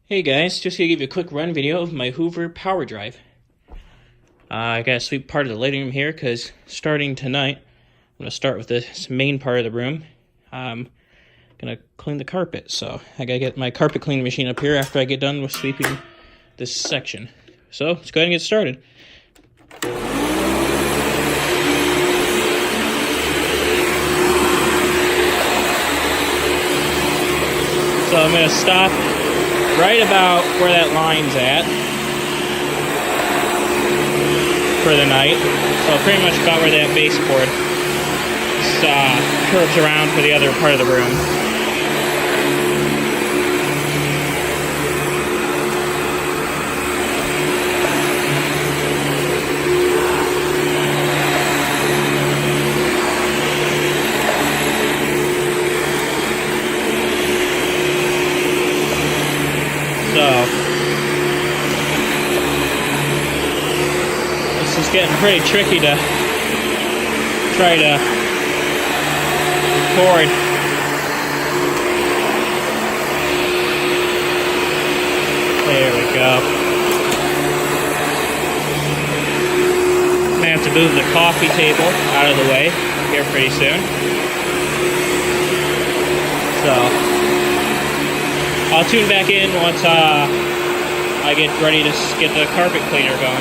Hey guys, just gonna give you a quick run video of my Hoover power drive. I gotta sweep part of the living room here because starting tonight, I'm gonna start with this main part of the room. I'm gonna clean the carpet, so I gotta get my carpet cleaning machine up here after I get done with sweeping this section. So let's go ahead and get started. So I'm gonna stop right about where that line's at for the night. So pretty much about where that baseboard curves around for the other part of the room. So this is getting pretty tricky to try to record. There we go. I'm gonna have to move the coffee table out of the way here pretty soon. So I'll tune back in once I get ready to get the carpet cleaner going.